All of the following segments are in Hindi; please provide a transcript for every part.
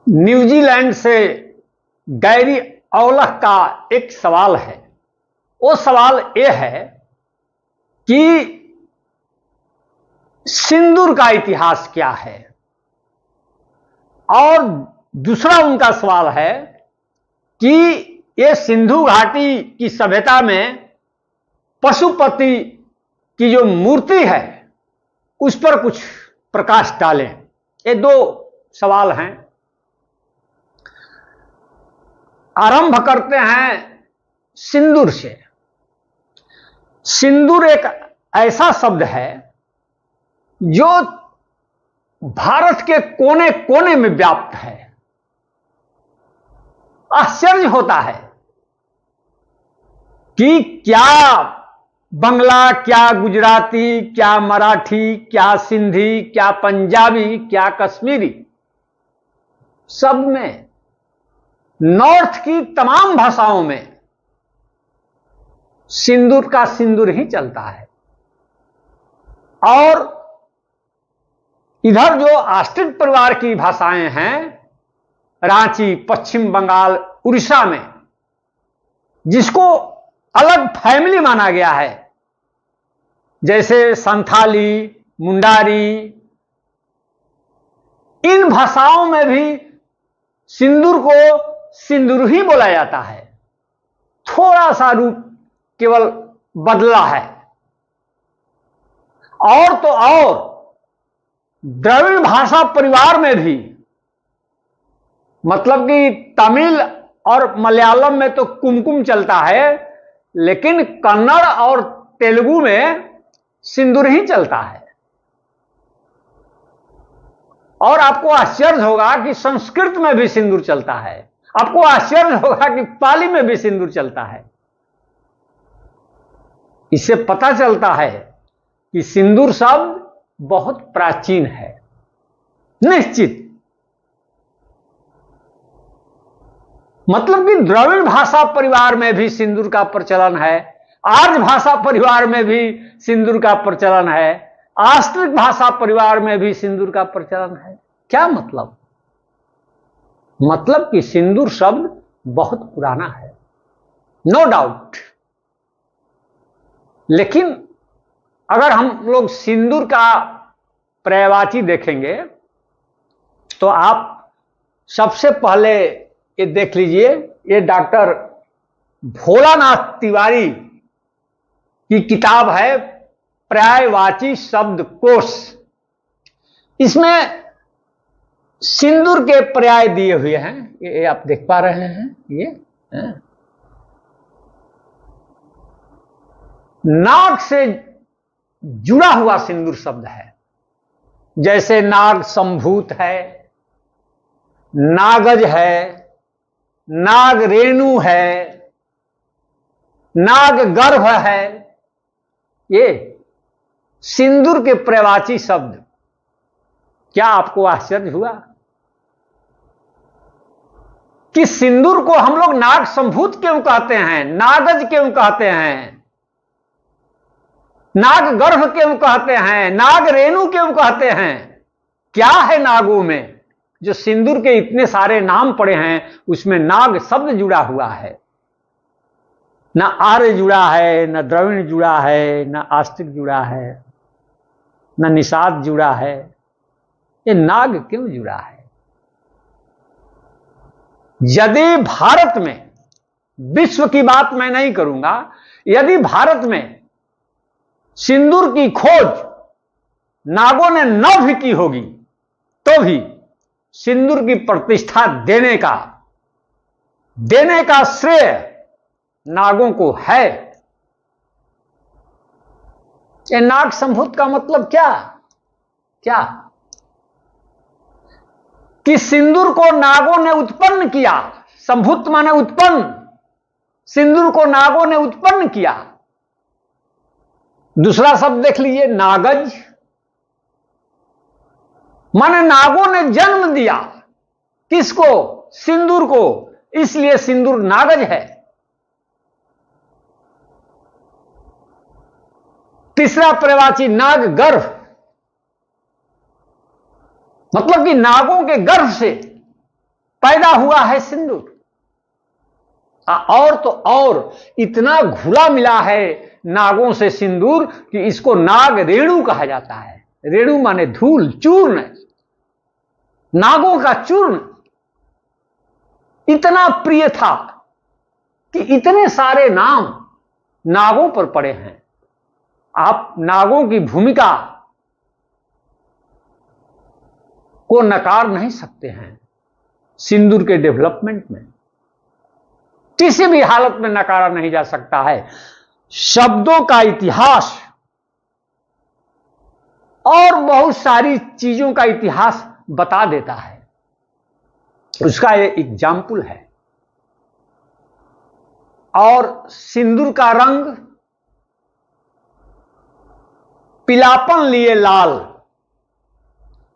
न्यूजीलैंड से गैरी औलख का एक सवाल है। वो सवाल यह है कि सिंदूर का इतिहास क्या है, और दूसरा उनका सवाल है कि ये सिंधु घाटी की सभ्यता में पशुपति की जो मूर्ति है उस पर कुछ प्रकाश डालें। ये दो सवाल हैं। आरंभ करते हैं सिंदूर से। सिंदूर एक ऐसा शब्द है जो भारत के कोने कोने में व्याप्त है। आश्चर्य होता है कि क्या बंगला, क्या गुजराती, क्या मराठी, क्या सिंधी, क्या पंजाबी, क्या कश्मीरी, सब में, नॉर्थ की तमाम भाषाओं में सिंदूर का सिंदूर ही चलता है। और इधर जो आस्ट्रिक परिवार की भाषाएं हैं, रांची, पश्चिम बंगाल, उड़ीसा में, जिसको अलग फैमिली माना गया है, जैसे संथाली, मुंडारी, इन भाषाओं में भी सिंदूर को सिंदूर ही बोला जाता है। थोड़ा सा रूप केवल बदला है। और तो और द्रविड़ भाषा परिवार में भी, मतलब कि तमिल और मलयालम में तो कुमकुम चलता है, लेकिन कन्नड़ और तेलुगु में सिंदूर ही चलता है। और आपको आश्चर्य होगा कि संस्कृत में भी सिंदूर चलता है। आपको आश्चर्य होगा कि पाली में भी सिंदूर चलता है। इससे पता चलता है कि सिंदूर शब्द बहुत प्राचीन है। निश्चित, मतलब कि द्रविड़ भाषा परिवार में भी सिंदूर का प्रचलन है, आर्य भाषा परिवार में भी सिंदूर का प्रचलन है, आस्ट्रिक भाषा परिवार में भी सिंदूर का प्रचलन है। क्या मतलब? मतलब कि सिंदूर शब्द बहुत पुराना है, नो डाउट। लेकिन अगर हम लोग सिंदूर का पर्यायवाची देखेंगे तो आप सबसे पहले ये देख लीजिए, ये डॉक्टर भोलानाथ तिवारी की किताब है पर्यायवाची शब्द कोश। इसमें सिंदूर के पर्याय दिए हुए हैं। ये आप देख पा रहे हैं। ये नाग से जुड़ा हुआ सिंदूर शब्द है, जैसे नाग संभूत है, नागज है, नाग रेणु है, नाग गर्भ है। ये सिंदूर के पर्यायवाची शब्द। क्या आपको आश्चर्य हुआ कि सिंदूर को हम लोग नाग संभूत क्यों कहते हैं, नागज क्यों कहते हैं, नाग गर्भ क्यों कहते हैं, नाग रेणु क्यों कहते हैं? क्या है नागों में जो सिंदूर के इतने सारे नाम पड़े हैं, उसमें नाग शब्द जुड़ा हुआ है। न आर्य जुड़ा है, न द्रविड़ जुड़ा है, न आस्ट्रिक जुड़ा है, न निषाद जुड़ा है। ये नाग क्यों जुड़ा है? यदि भारत में, विश्व की बात मैं नहीं करूंगा, यदि भारत में सिंदूर की खोज नागों ने न भी की होगी तो भी सिंदूर की प्रतिष्ठा देने का श्रेय नागों को है। ये नाग संभूत का मतलब क्या कि सिंदूर को नागों ने उत्पन्न किया। संभूत माने उत्पन्न, सिंदूर को नागों ने उत्पन्न किया। दूसरा शब्द देख लीजिए, नागज, माने नागों ने जन्म दिया। किसको? सिंदूर को। इसलिए सिंदूर नागज है। तीसरा पर्यायवाची नाग गर्भ, मतलब कि नागों के गर्भ से पैदा हुआ है सिंदूर। और तो और इतना घुला मिला है नागों से सिंदूर कि इसको नाग रेणु कहा जाता है। रेणु माने धूल, चूर्ण, नागों का चूर्ण इतना प्रिय था कि इतने सारे नाम नागों पर पड़े हैं। आप नागों की भूमिका को नकार नहीं सकते हैं सिंदूर के डेवलपमेंट में, किसी भी हालत में नकारा नहीं जा सकता है। शब्दों का इतिहास और बहुत सारी चीजों का इतिहास बता देता है। उसका ये एग्जाम्पल है। और सिंदूर का रंग पीलापन लिए लाल,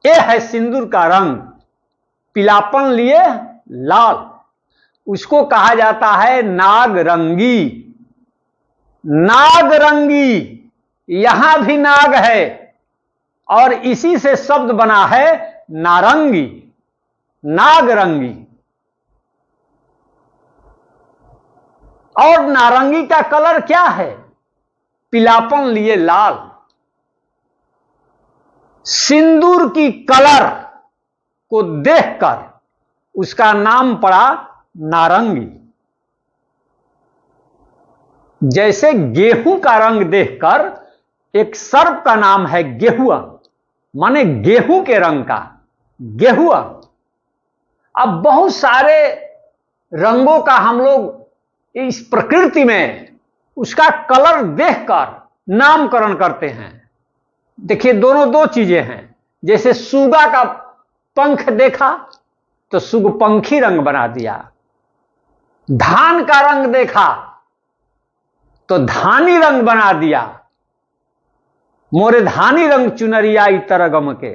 ये है सिंदूर का रंग, पीलापन लिए लाल। उसको कहा जाता है नागरंगी। नागरंगी, यहां भी नाग है और इसी से शब्द बना है नारंगी, नागरंगी। और नारंगी का कलर क्या है? पीलापन लिए लाल। सिंदूर की कलर को देखकर उसका नाम पड़ा नारंगी। जैसे गेहूं का रंग देखकर एक सर्प का नाम है गेहुआ, माने गेहूं के रंग का गेहुआ। अब बहुत सारे रंगों का हम लोग इस प्रकृति में उसका कलर देखकर नामकरण करते हैं। देखिए, दोनों दो चीजें हैं। जैसे सुगा का पंख देखा तो सुगपंखी रंग बना दिया, धान का रंग देखा तो धानी रंग बना दिया, मोरे धानी रंग चुनरिया इतर गम के।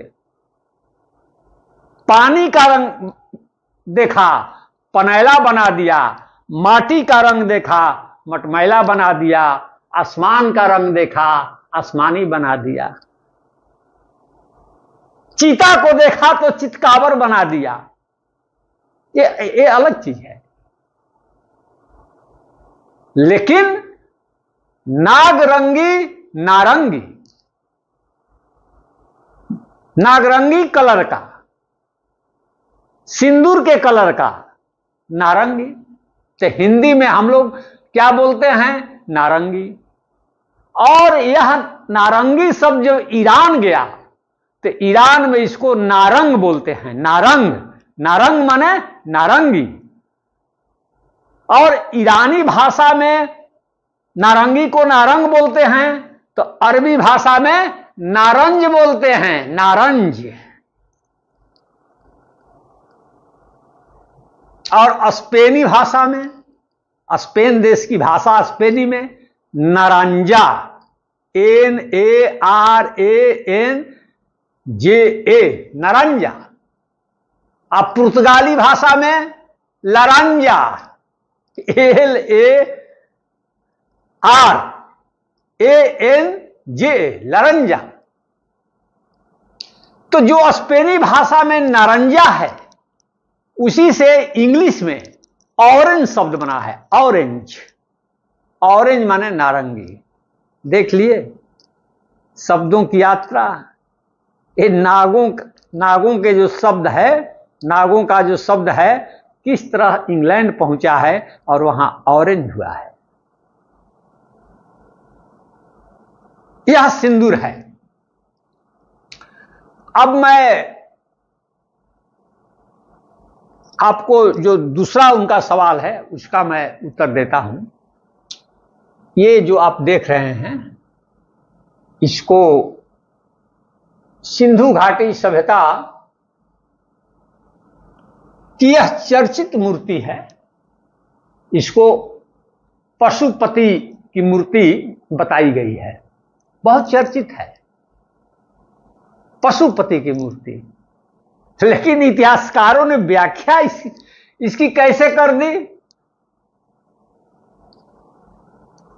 पानी का रंग देखा, पनैला बना दिया, माटी का रंग देखा, मटमैला बना दिया, आसमान का रंग देखा, आसमानी बना दिया, चीता को देखा तो चितकावर बना दिया। ये अलग चीज है। लेकिन नागरंगी, नारंगी, नागरंगी कलर का, सिंदूर के कलर का नारंगी, तो हिंदी में हम लोग क्या बोलते हैं? नारंगी। और यह नारंगी शब्द जब ईरान गया तो ईरान में इसको नारंग बोलते हैं। नारंग, नारंग माने नारंगी। और ईरानी भाषा में नारंगी को नारंग बोलते हैं, तो अरबी भाषा में नारंज बोलते हैं, नारंज। और स्पेनी भाषा में, स्पेन देश की भाषा स्पेनी में नारंजा, NARANJA, नारंजा। अब पुर्तगाली भाषा में लारंजा, LARANJ, लारंजा। तो जो स्पेनी भाषा में नारंजा है, उसी से इंग्लिश में ऑरेंज शब्द बना है। ऑरेंज, ऑरेंज माने नारंगी। देख लिए शब्दों की यात्रा। ये नागों के जो शब्द है, नागों का जो शब्द है, किस तरह इंग्लैंड पहुंचा है और वहां ऑरेंज हुआ है। यह सिंदूर है। अब मैं आपको जो दूसरा उनका सवाल है उसका मैं उत्तर देता हूं। ये जो आप देख रहे हैं, इसको सिंधु घाटी सभ्यता की यह चर्चित मूर्ति है। इसको पशुपति की मूर्ति बताई गई है, बहुत चर्चित है पशुपति की मूर्ति। लेकिन इतिहासकारों ने व्याख्या इसकी कैसे कर दी?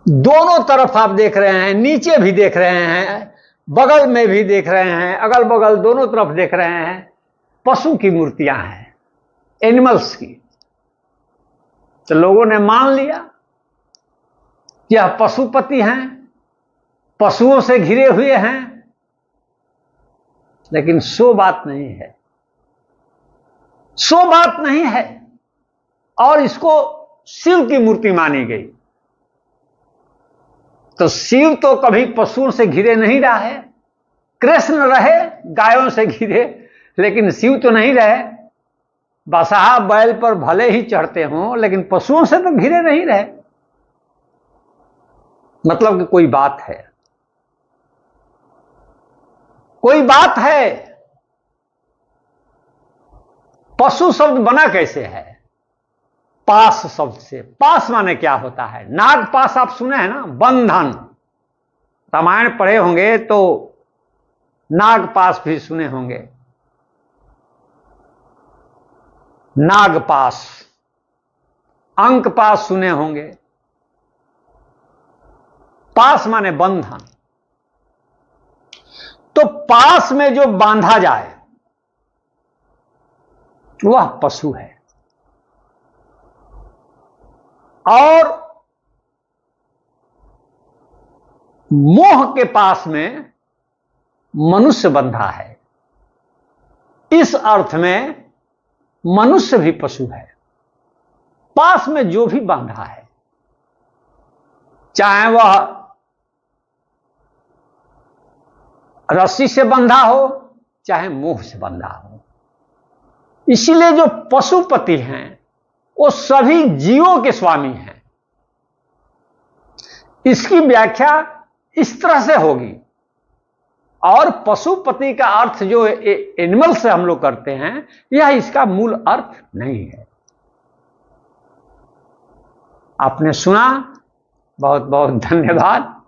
दोनों तरफ आप देख रहे हैं, नीचे भी देख रहे हैं, बगल में भी देख रहे हैं, अगल बगल दोनों तरफ देख रहे हैं, पशु की मूर्तियां हैं। एनिमल्स की। तो लोगों ने मान लिया कि यह पशुपति हैं, पशुओं से घिरे हुए हैं, लेकिन सो बात नहीं है, सो बात नहीं है। और इसको शिव की मूर्ति मानी गई। तो शिव तो कभी पशुओं से घिरे नहीं रहा है। कृष्ण रहे गायों से घिरे, लेकिन शिव तो नहीं रहे। बसहा बैल पर भले ही चढ़ते हों, लेकिन पशुओं से तो घिरे नहीं रहे। मतलब कि कोई बात है, कोई बात है। पशु शब्द बना कैसे है? पास शब्द से। पास माने क्या होता है? नाग पास आप सुने हैं ना, बंधन। रामायण पढ़े होंगे तो नाग पास भी सुने होंगे। नाग पास, अंक पास सुने होंगे। पास माने बंधन। तो पास में जो बांधा जाए वह पशु है, और मोह के पास में मनुष्य बंधा है। इस अर्थ में मनुष्य भी पशु है। पास में जो भी बांधा है, चाहे वह रस्सी से बंधा हो, चाहे मोह से बंधा हो। इसीलिए जो पशुपति हैं वो सभी जीवों के स्वामी हैं। इसकी व्याख्या इस तरह से होगी। और पशुपति का अर्थ जो एनिमल से हम लोग करते हैं, यह इसका मूल अर्थ नहीं है। आपने सुना, बहुत बहुत धन्यवाद।